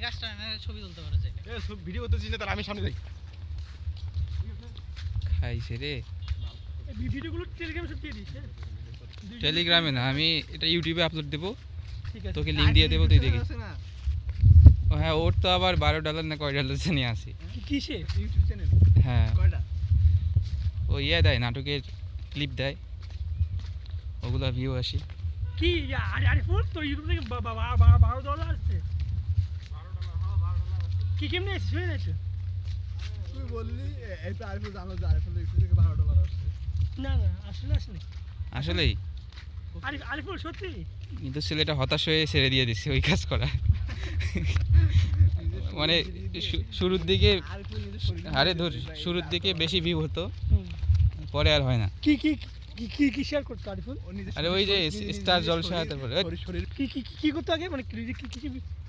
গাছটা না ছবি তুলতে পারে যে এ সব ভিডিও করতেছিস না, তার আমি সামনে যাই। খাইছে রে। এই ভিডিওগুলো টেলিগ্রামে সব দিয়ে দিস। টেলিগ্রামে না, আমি এটা ইউটিউবে আপলোড দেবো, ঠিক আছে, তোকে লিংক দিয়ে দেবো, তুই দেখিস। ও হ্যাঁ, ওর তো আবার $12 না কয় ডলার জানি আছে। কিসে ইউটিউব চ্যানেল হ্যাঁ, কয়টা? ও ইয়ে দেয়, নাটকের ক্লিপ দেয়, ওগুলা ভিউ আসে। কি আরিফুল তো ইউটিউব থেকে $12 আসছে। কি কেমনে আসছে শুনে যাচ্ছে? তুই বললি এই তো আরিফুল জানো যে আরিফুল ইউটিউব থেকে $12 আসছে। না না আসলে আসেনি। আসলেই আরিফুল সত্যি কিন্তু ছেলেটা হতাশ হয়ে ছেড়ে দিয়ে দিচ্ছে ওই কাজ করা। মানে শুরুর দিকে, আরে ধর, শুরুর দিকে বেশি ভিউ হতো, পরে আর হয় না। কি কি কি কি শেয়ার করতো আরিফুল? আরে ওই যে স্টার জলসা, তারপরে কি কি কি করতো আগে, মানে কি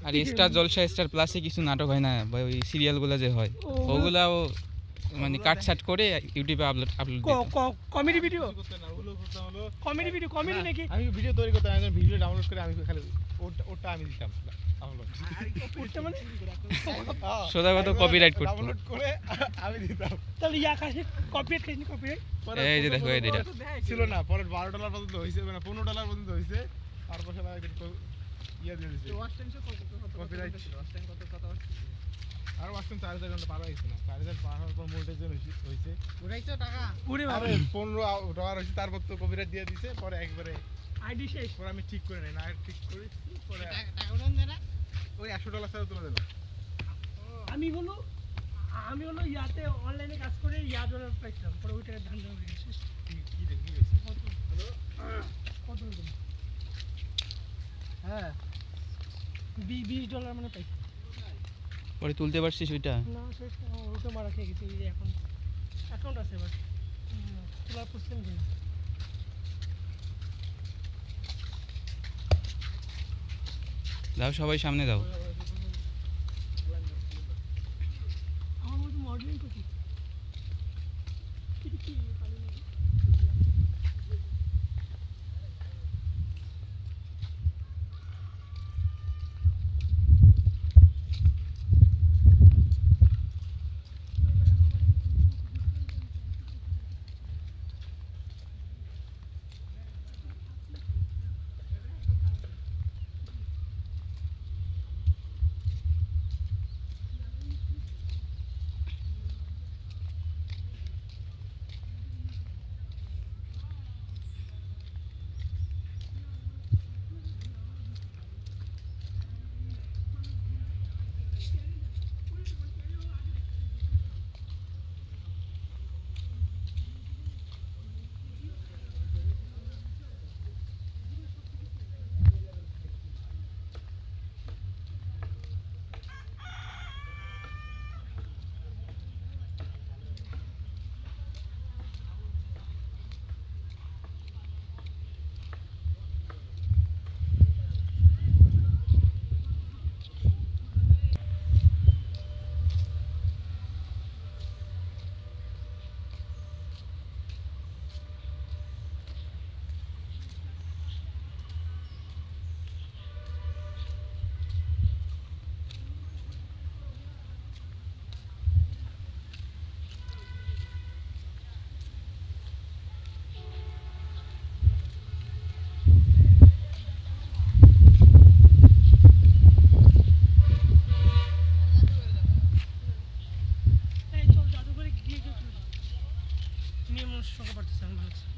আরে স্টার জলসা, স্টার প্লাসে কিছু নাটক হয় না বা ওই সিরিয়ালগুলো যে হয়, ওগুলাও মানে কাটছাট করে ইউটিউবে আপলোড কমেডি ভিডিও করতে না, ওগুলো করতে হলো কমেডি নাকি? আমি ভিডিও তৈরি করতে, আমি ভিডিও ডাউনলোড করে আমি খালি ওটা আমি দিতাম ডাউনলোড করতে মানে সোজা কথা কপিরাইট করতো। ডাউনলোড করে আমি দিতাম। তাহলে ইয়া খাসি কপিরাইট খাসনি কপিরাইট এই যে দেখো, এই যেটা ছিল না, পরে $12 পর্যন্ত হয়েছে, মানে $15 পর্যন্ত হয়েছে, তারপর সবাই ইয়ে দিয়ে দিয়েছে কপিরাইট। আর ওয়াচ টাইম 4000 ঘন্টা পার হয়েছে না, 4000 পার হওয়ার পর মোনেটাইজেশন হয়েছে। উড়াইছো টাকা ওরে বাবা, আরে $15 হয়েছে, তারপর তো কপিরাইট দিয়ে দিয়েছে, পরে একবারে আইডি শেষ। পরে আমি ঠিক করে নাই, না ঠিক করে পরে টাকা উড়ান দেয় না ওই $100 ছাড়া তুলে দিলাম। আমি হলো ইয়াতে অনলাইনে কাজ করে $1 পাইছিলাম, পরে ওই টাকা ধান ধান হয়ে শেষ। কি দেখি হয়েছে কত হলো? হ্যাঁ $20 মানে পাইছি। পরে তুলতে পারছিস ওইটা? না শেষ, ওটা মারা খেয়ে গেছি। এই যে এখন অ্যাকাউন্ট আছে, এবার তোলার প্রসেস নেই। দাও, সবাই সামনে দাও। আমার মতো মডেলিং করছি। এই চল জাদুঘরে গিয়ে নিয়ে মানুষ সংখ্যা বাড়তেছে।